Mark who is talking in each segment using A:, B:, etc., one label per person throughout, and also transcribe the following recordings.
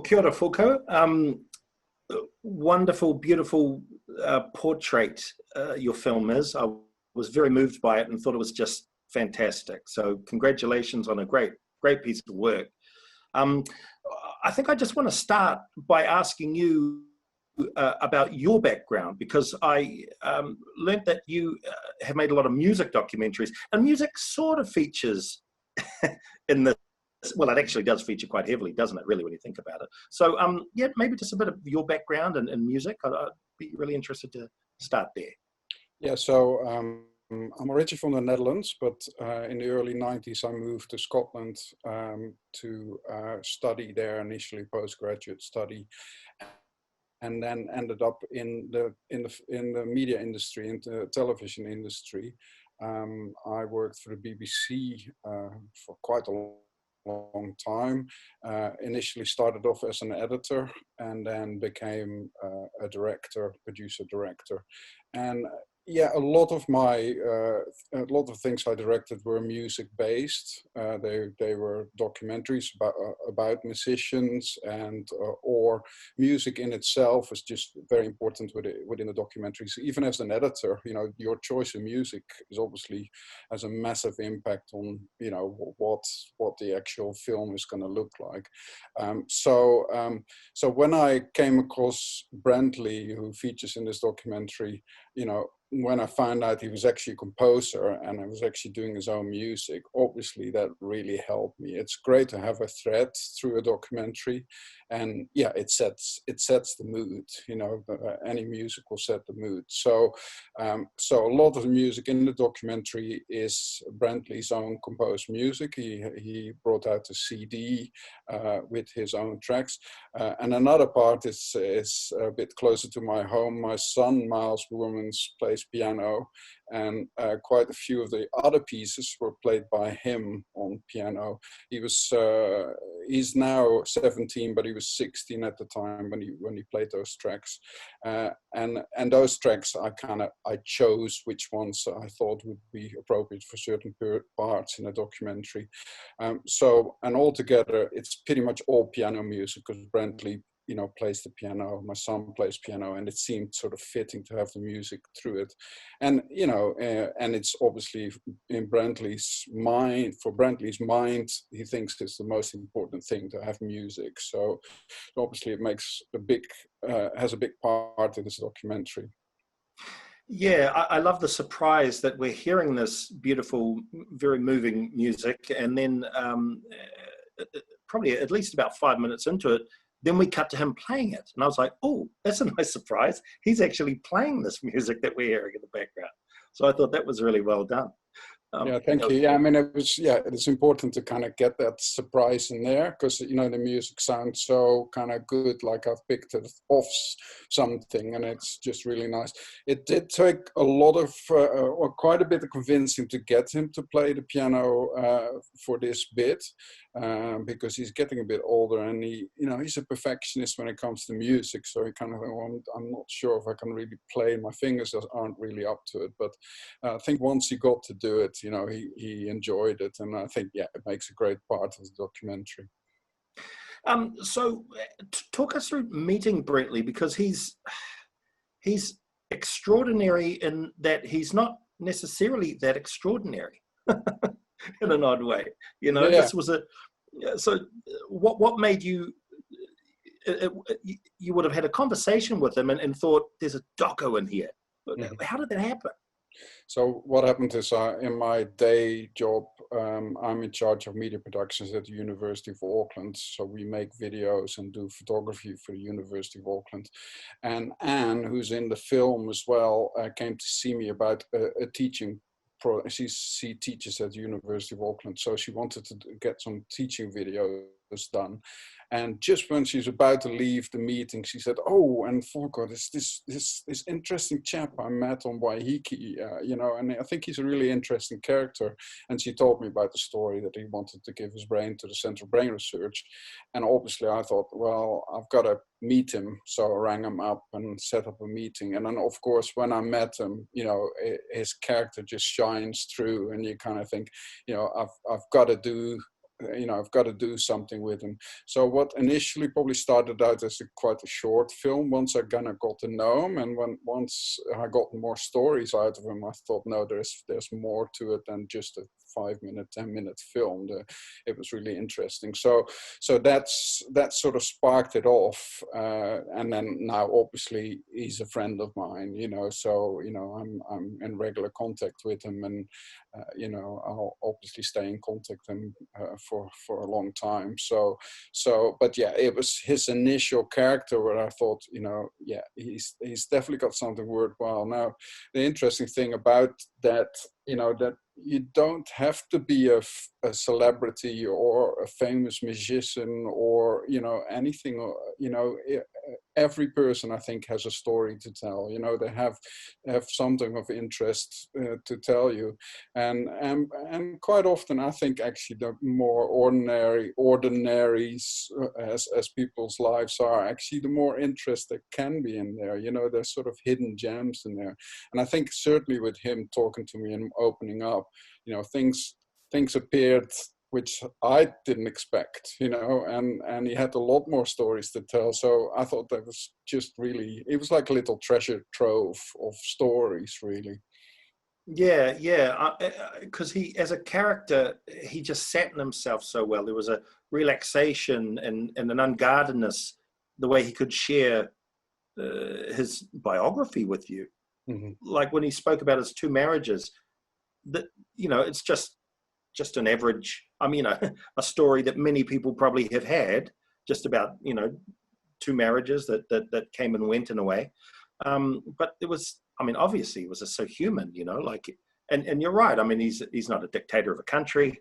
A: Kia ora, Foucault. Wonderful, beautiful portrait your film is. I was very moved by it and thought it was just fantastic. So congratulations on a great piece of work. I think I just want to start by asking you about your background, because I learned that you have made a lot of music documentaries, and music sort of features in this. Well, it actually does feature quite heavily, doesn't it, really, when you think about it? So, yeah, maybe just a bit of your background in music. I'd be really interested to start there.
B: Yeah, so I'm originally from the Netherlands, but in the early 90s I moved to Scotland to study there, initially postgraduate study, and then ended up in the media industry, in the television industry. I worked for the BBC for quite a long time. Initially started off as an editor and then became a director, producer director. And yeah, a lot of things I directed were music based. They were documentaries about musicians, and or music in itself was just very important within the documentaries. Even as an editor, your choice of music is obviously has a massive impact on what the actual film is going to look like. So when I came across Brantley, who features in this documentary, when I found out he was actually a composer and he was actually doing his own music, obviously that really helped me. It's great to have a thread through a documentary, and yeah, it sets the mood. Any music will set the mood. So a lot of the music in the documentary is Brantley's own composed music. He brought out a CD with his own tracks, and another part is a bit closer to my home. My son Miles Boermans plays piano, and quite a few of the other pieces were played by him on piano. He's now 17, but he was 16 at the time when he played those tracks. And those tracks I chose which ones I thought would be appropriate for certain parts in a documentary. And altogether, it's pretty much all piano music, because Brantley plays the piano, my son plays piano, and it seemed sort of fitting to have the music through it. And and it's obviously in Brantley's mind, he thinks it's the most important thing to have music. So obviously it makes has a big part in this documentary.
A: Yeah, I love the surprise that we're hearing this beautiful, very moving music, and then probably at least about 5 minutes into it, then we cut to him playing it. And I was like, oh, that's a nice surprise. He's actually playing this music that we're hearing in the background. So I thought that was really well done.
B: Yeah, thank you. Yeah, I mean, it's important to kind of get that surprise in there, because, the music sounds so kind of good, like I've picked it off something, and it's just really nice. It did take a lot of, or quite a bit of convincing to get him to play the piano for this bit, because he's getting a bit older, and he's a perfectionist when it comes to music. So he kind of, I'm not sure if I can really play. My fingers aren't really up to it. But I think once he got to do it, he enjoyed it, and I think it makes a great part of the documentary.
A: So talk us through meeting Brantley, because he's extraordinary in that he's not necessarily that extraordinary in an odd way. This was so what made you you would have had a conversation with him and thought, there's a doco in here. Mm-hmm. How did that happen?
B: So what happened is, in my day job, I'm in charge of media productions at the University of Auckland. So we make videos and do photography for the University of Auckland. And Anne, who's in the film as well, came to see me about a teaching. She teaches at the University of Auckland, so she wanted to get some teaching videos done. And just when she's about to leave the meeting, she said, "Oh, and Foucault, this interesting chap I met on Waiheke, and I think he's a really interesting character." And she told me about the story that he wanted to give his brain to the Centre of Brain Research. And obviously I thought, well, I've got to meet him. So I rang him up and set up a meeting. And then, of course, when I met him, his character just shines through, and you kind of think, I've got to do I've got to do something with him. So what initially probably started out as quite a short film, once I kind of got to know him, and once I got more stories out of him, I thought, no, there's more to it than just a 5-minute, 10-minute film. It was really interesting. So that sort of sparked it off, and then now obviously he's a friend of mine, so I'm in regular contact with him, and I'll obviously stay in contact with him for a long time. But yeah, it was his initial character where I thought, he's definitely got something worthwhile. Now, the interesting thing about that, that you don't have to be a celebrity or a famous musician or anything. Every person, I think, has a story to tell. They have something of interest to tell you, and quite often I think actually the more ordinaries as people's lives are, actually the more interest there can be in there. There's sort of hidden gems in there, and I think certainly with him talking to me and opening up, things appeared which I didn't expect, and he had a lot more stories to tell. So I thought that was just really, it was like a little treasure trove of stories, really.
A: Yeah, because he, as a character, he just sat in himself so well. There was a relaxation and an unguardedness, the way he could share his biography with you.
B: Mm-hmm.
A: Like when he spoke about his 2 marriages, that it's just an average, a story that many people probably have had, just about 2 marriages that came and went in a way. But it was, obviously it was just so human, and you're right. He's not a dictator of a country.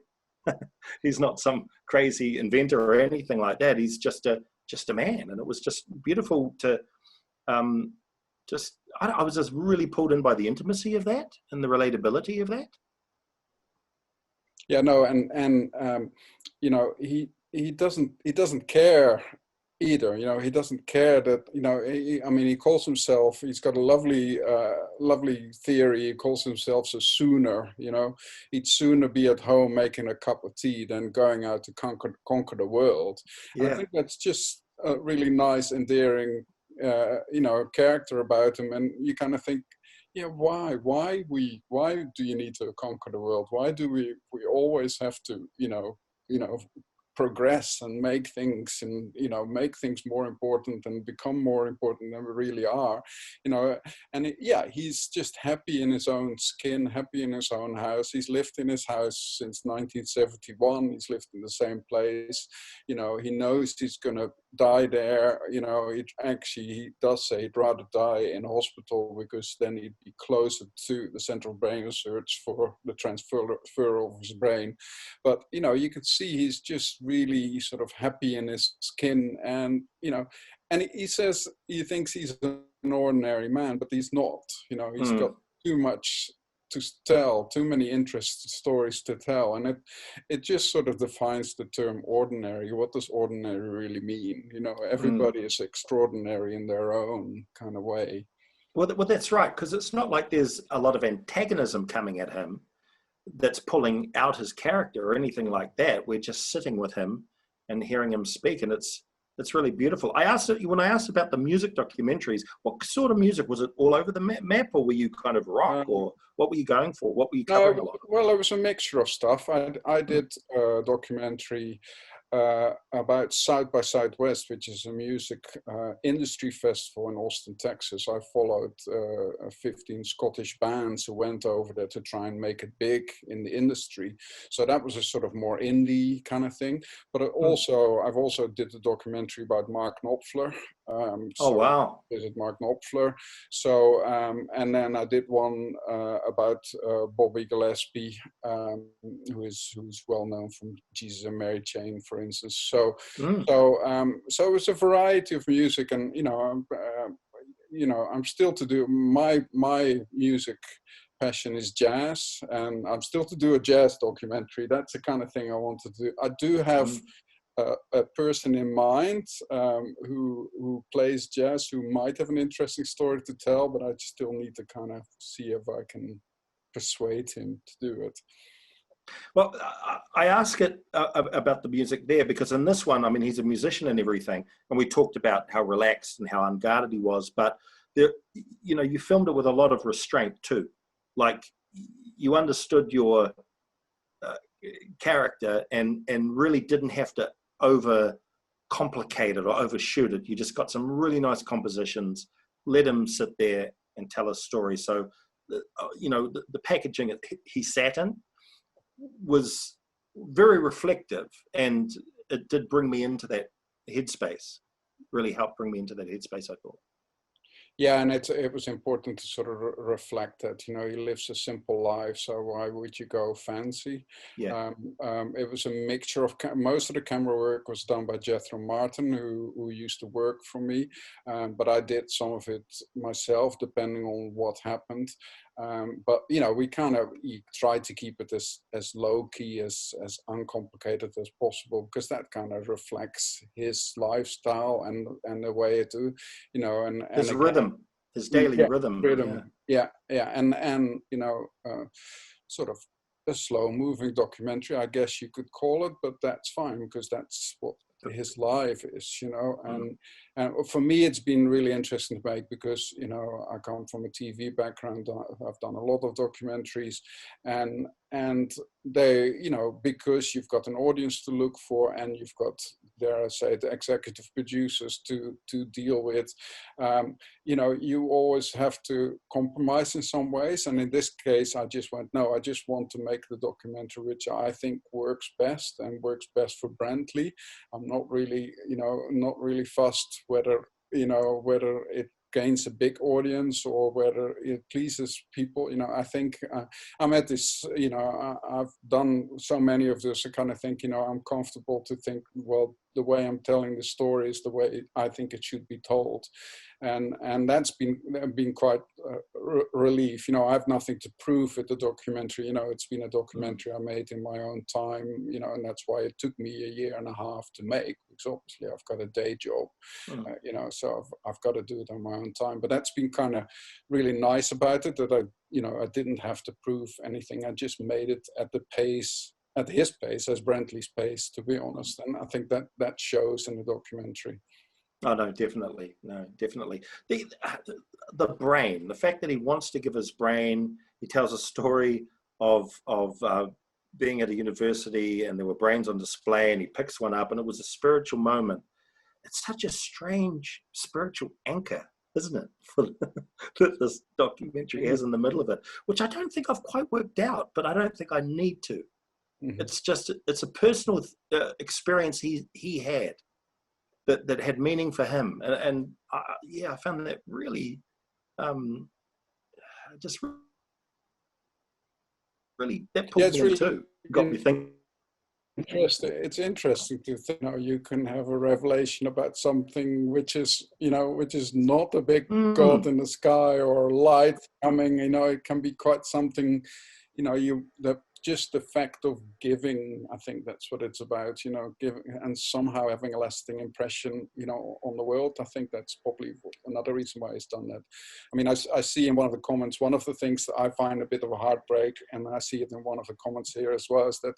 A: He's not some crazy inventor or anything like that. He's just a man, and it was just beautiful to I was just really pulled in by the intimacy of that and the relatability of that.
B: Yeah, no, and he doesn't care either. He doesn't care that he calls himself. He's got a lovely theory. He calls himself a sooner. He'd sooner be at home making a cup of tea than going out to conquer the world.
A: Yeah.
B: And I think that's just a really nice, endearing, character about him. And you kind of think, yeah, why do you need to conquer the world? Why do we always have to progress and make things more important and become more important than we really are, and he's just happy in his own skin, happy in his own house. He's lived in his house since 1971. He's lived in the same place. He knows he's gonna die there. He does say he'd rather die in a hospital, because then he'd be closer to the central brain research for the transfer of his brain. But you can see he's just really sort of happy in his skin, and and he says he thinks he's an ordinary man, but he's not. He's got too much to tell, too many interesting stories to tell, and it just sort of defines the term ordinary. What does ordinary really mean? Everybody is extraordinary in their own kind of way.
A: Well, that's right, because it's not like there's a lot of antagonism coming at him that's pulling out his character or anything like that. We're just sitting with him and hearing him speak, and it's really beautiful. When I asked about the music documentaries, what sort of music was it? All over the map, or were you kind of rock, or what were you going for? What were you covering a lot?
B: Well, it was a mixture of stuff. I did a documentary about South by Southwest, which is a music industry festival in Austin, Texas. I followed 15 Scottish bands who went over there to try and make it big in the industry. So that was a sort of more indie kind of thing. But I've also did a documentary about Mark Knopfler.
A: Oh, wow.
B: Visit Mark Knopfler. So, and then I did one about Bobby Gillespie, who's well known from Jesus and Mary Chain, for instance. So it was a variety of music, and I'm still to do my music passion is jazz, and I'm still to do a jazz documentary. That's the kind of thing I want to do. I do have a person in mind who plays jazz, who might have an interesting story to tell, but I still need to kind of see if I can persuade him to do it.
A: Well, I ask it about the music there because in this one, I mean, he's a musician and everything, and we talked about how relaxed and how unguarded he was. But there, you know, you filmed it with a lot of restraint too. Like you understood your uh, character and really didn't have to over complicate it or overshoot it. You just got some really nice compositions. Let him sit there and tell a story. So, you know, the packaging he sat in was very reflective, and it did bring me into that headspace. Really helped bring me into that headspace, I thought.
B: Yeah, and it was important to sort of reflect that, you know, he lives a simple life, so why would you go fancy?
A: Yeah.
B: It was a mixture of, most of the camera work was done by Jethro Martin, who used to work for me, but I did some of it myself, depending on what happened. But, you know, we kind of tried to keep it as low-key, as uncomplicated as possible, because that kind of reflects his lifestyle and the way it do, you know, and
A: His
B: again,
A: rhythm, his daily
B: yeah,
A: rhythm. Yeah.
B: rhythm. Yeah, and you know, sort of a slow-moving documentary, I guess you could call it, but that's fine because that's what his life is, you know. And for me, it's been really interesting to make because, you know, I come from a TV background. I've done a lot of documentaries, and they, you know, because you've got an audience to look for and you've got, dare I say, the executive producers to deal with. You know, you always have to compromise in some ways. And in this case, I just went, no, I just want to make the documentary which I think works best and works best for Brantley. I'm not really, you know, not really fussed whether, you know, whether it gains a big audience or whether it pleases people. You know, I think I'm at this, you know, I've done so many of this, I kind of think, you know, I'm comfortable to think, well, the way I'm telling the story is the way I think it should be told. And that's been quite relief. You know, I have nothing to prove with the documentary. You know, it's been a documentary I made in my own time, you know, and that's why it took me a year and a half to make, because obviously I've got a day job, you know, so I've got to do it on my own time. But that's been kind of really nice about it, that you know, I didn't have to prove anything. I just made it at the pace, at his pace, as Brantley's pace, to be honest. And I think that shows in the documentary.
A: Oh no, definitely, no, definitely. The brain, the fact that he wants to give his brain, he tells a story of being at a university and there were brains on display, and he picks one up, and it was a spiritual moment. It's such a strange spiritual anchor, isn't it, for that this documentary has in the middle of it, which I don't think I've quite worked out, but I don't think I need to. It's just, it's a personal experience he had that had meaning for him, and yeah, I found that really just really, that
B: Yeah,
A: pulled
B: it's
A: me in
B: really
A: too, got me thinking.
B: interesting. It's interesting to think, you know, you can have a revelation about something which is, you know, which is not a big god in the sky or light coming. You know, it can be quite something, you know, just the fact of giving, I think that's what it's about, you know, giving and somehow having a lasting impression, you know, on the world. I think that's probably another reason why he's done that. I mean, I see in one of the comments, one of the things that I find a bit of a heartbreak, and I see it in one of the comments here as well, is that,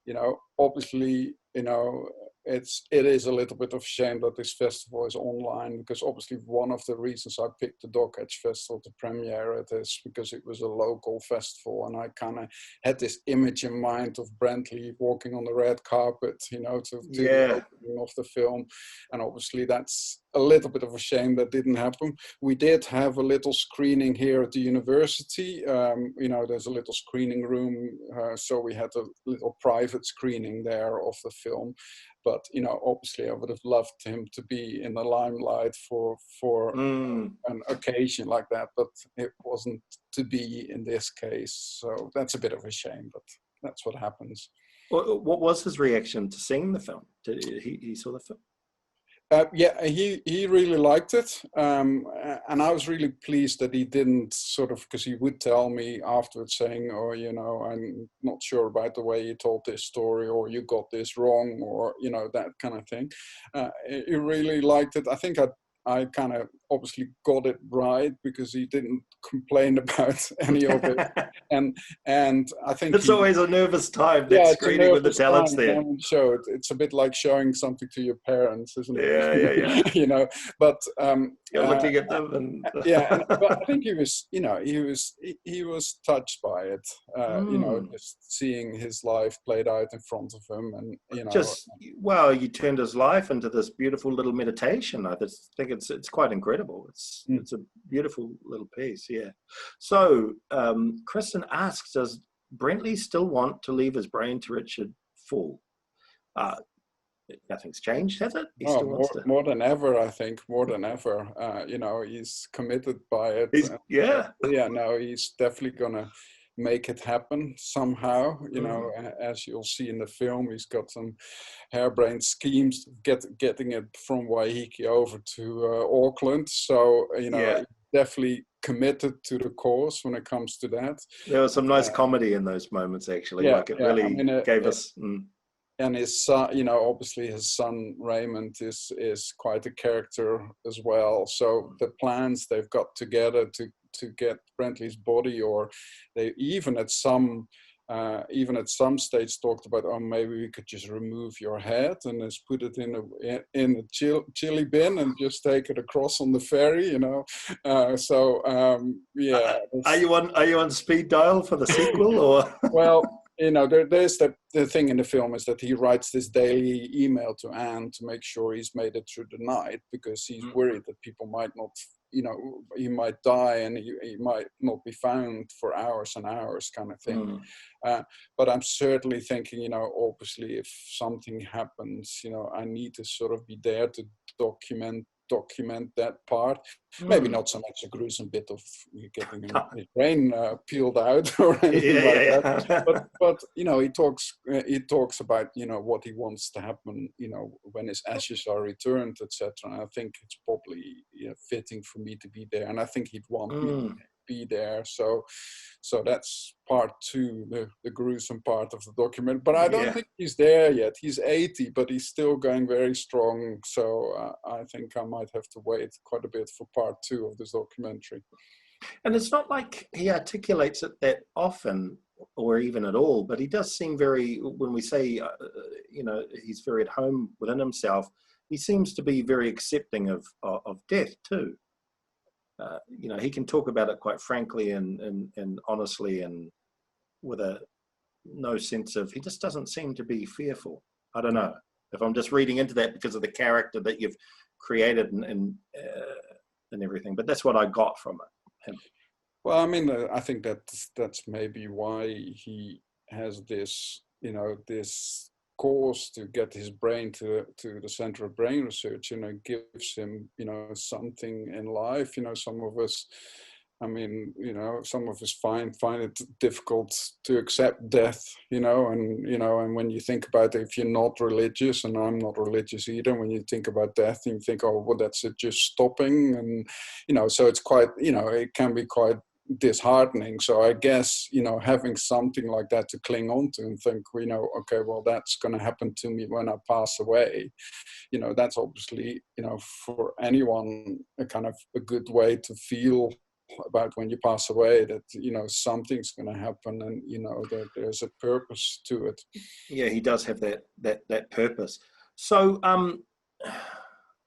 B: you know, obviously, you know, it is a little bit of shame that this festival is online, because obviously one of the reasons I picked the Dog Edge Festival to premiere it is because it was a local festival, and I kind of had this image in mind of Brantley walking on the red carpet, you know, to the opening of the film, and obviously that's a little bit of a shame that didn't happen. We did have a little screening here at the university. You know, there's a little screening room, so we had a little private screening there of the film. But, you know, obviously I would have loved him to be in the limelight for an occasion like that, but it wasn't to be in this case. So that's a bit of a shame, but that's what happens.
A: What was his reaction to seeing the film? Did he saw the film?
B: Yeah, he really liked it, and I was really pleased that he didn't sort of, because he would tell me afterwards saying, "Oh, you know, I'm not sure about the way you told this story, or you got this wrong, or you know, that kind of thing." He really liked it. I think I kind of obviously got it right because he didn't complain about any of it. And I think
A: it's always a nervous time, that
B: yeah, it's a
A: screening with the
B: nervous
A: talents
B: time
A: there.
B: on the show. It's a bit like showing something to your parents, isn't it?
A: Yeah.
B: You know, but
A: You're looking at them and
B: yeah, but I think he was, you know, he was touched by it, you know, just seeing his life played out in front of him, and you know,
A: well, you turned his life into this beautiful little meditation. I just think it's quite incredible. It's a beautiful little piece, yeah. So Kristen asks, does Brentley still want to leave his brain to Richard Faull? Nothing's changed, has it? He
B: oh,
A: still wants to.
B: more than ever, I think, more than ever. You know, he's committed by it.
A: Yeah.
B: Yeah, no, he's definitely gonna make it happen somehow. You know, as you'll see in the film, he's got some harebrained schemes getting it from Waiheke over to Auckland. So you know, definitely committed to the cause when it comes to that.
A: There was some nice comedy in those moments, actually. Like it really gave us.
B: And his son, you know, obviously his son Raymond is quite a character as well. So the plans they've got together to get Brentley's body, or they even at some stage talked about, oh, maybe we could just remove your head and just put it in a chili bin and just take it across on the ferry, you know. Yeah.
A: Are you on speed dial for the sequel, or?
B: Well, you know, there's the thing in the film is that he writes this daily email to Anne to make sure he's made it through the night, because he's worried that people might not, you know, he might die and he might not be found for hours and hours, kind of thing. But I'm certainly thinking, you know, obviously if something happens, you know, I need to sort of be there to document that part. Maybe not so much a gruesome bit of getting his brain peeled out or anything that. But you know, he talks about, you know, what he wants to happen, you know, when his ashes are returned, etc. And I think it's probably, you know, fitting for me to be there, and I think he'd want me to be there. So that's part two, the gruesome part of the document. But I don't think he's there yet. He's 80, but he's still going very strong. So I think I might have to wait quite a bit for part two of this documentary.
A: And it's not like he articulates it that often or even at all, but he does seem very, when we say, you know, he's very at home within himself, he seems to be very accepting of death too. You know, he can talk about it quite frankly and honestly, and with no sense of, he just doesn't seem to be fearful. I don't know if I'm just reading into that because of the character that you've created and everything, but that's what I got from him.
B: Well, I mean, I think that's maybe why he has this, you know, this course to get his brain to the Center of Brain Research. You know, gives him, you know, something in life. You know, some of us, I mean, you know, some of us find it difficult to accept death, you know, and when you think about it, if you're not religious, and I'm not religious either, when you think about death, you think, oh, well, that's it, just stopping, and, you know, so it's quite, you know, it can be quite disheartening. So I guess, you know, having something like that to cling on to and think, you know, okay, well, that's going to happen to me when I pass away, you know, that's obviously, you know, for anyone a kind of a good way to feel about when you pass away, that, you know, something's going to happen, and, you know, that there's a purpose to it.
A: Yeah, he does have that purpose. So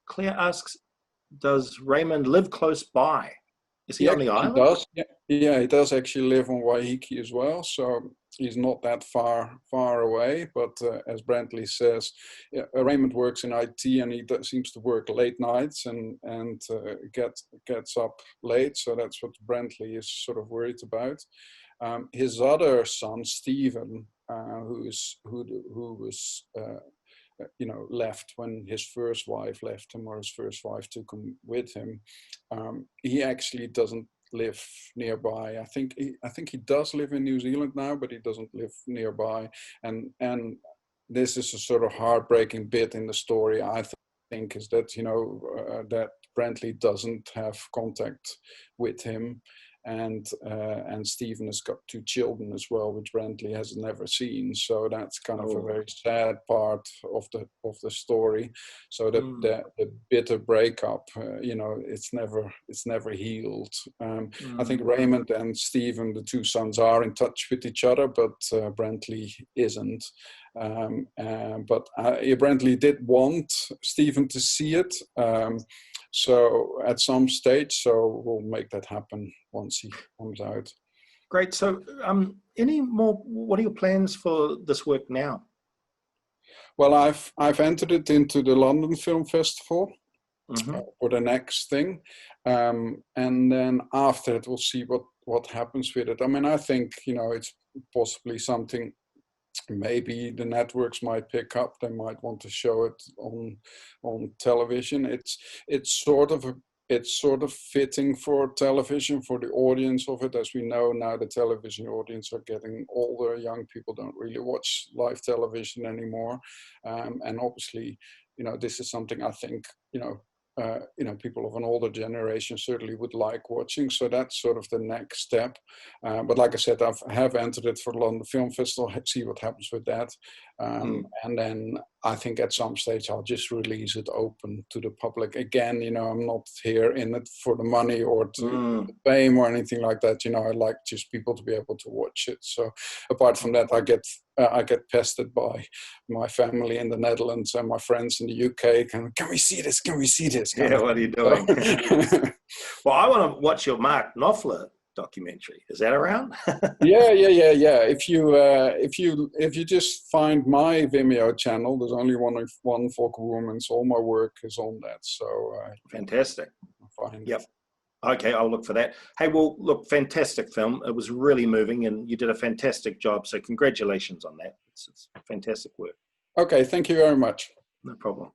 A: Claire asks, does Raymond live close by? Is he on the island?
B: He does. Yeah, he does actually live on Waiheke as well. So he's not that far away. But as Brentley says, Raymond works in IT, and he seems to work late nights and gets up late. So that's what Brentley is sort of worried about. His other son, Stephen, who was you know, left when his first wife left him, or his first wife took him with him. He actually doesn't live nearby. I think he does live in New Zealand now, but he doesn't live nearby. And this is a sort of heartbreaking bit in the story, I think, is that, you know, that Brentley doesn't have contact with him. and Stephen has got 2 children as well, which Brantley has never seen. So that's kind of a very sad part of the story. So the bitter breakup, it's never healed. I think Raymond and Stephen, the 2 sons, are in touch with each other, but Brantley isn't. But Brantley did want Stephen to see it. So at some stage, so we'll make that happen once he comes out.
A: Great. So what are your plans for this work now?
B: Well, I've entered it into the London Film Festival
A: Mm-hmm.
B: for the next thing. And then after it, we'll see what happens with it. I mean, I think, it's possibly something maybe the networks might pick up. They might want to show it on television. It's sort of fitting for television, for the audience of it. As we know now, the television audience are getting older. Young people don't really watch live television anymore, and obviously, this is something I think people of an older generation certainly would like watching. So that's sort of the next step. But like I said, I have entered it for the London Film Festival, see what happens with that. And then I think at some stage I'll just release it open to the public. Again, I'm not here in it for the money or to fame or anything like that. I like just people to be able to watch it. So apart from that, I get pestered by my family in the Netherlands and my friends in the UK. Can we see this? Can we see this?
A: Yeah, what are you doing? Well, I want to watch your Mark Knopfler documentary. Is that around?
B: Yeah. If you just find my Vimeo channel, there's only one Focal Woman, so all my work is on that. So
A: fantastic.
B: Find
A: Yep. Okay, I'll look for that. Hey, well, look, fantastic film. It was really moving, and you did a fantastic job. So congratulations on that. It's fantastic work.
B: Okay, thank you very much.
A: No problem.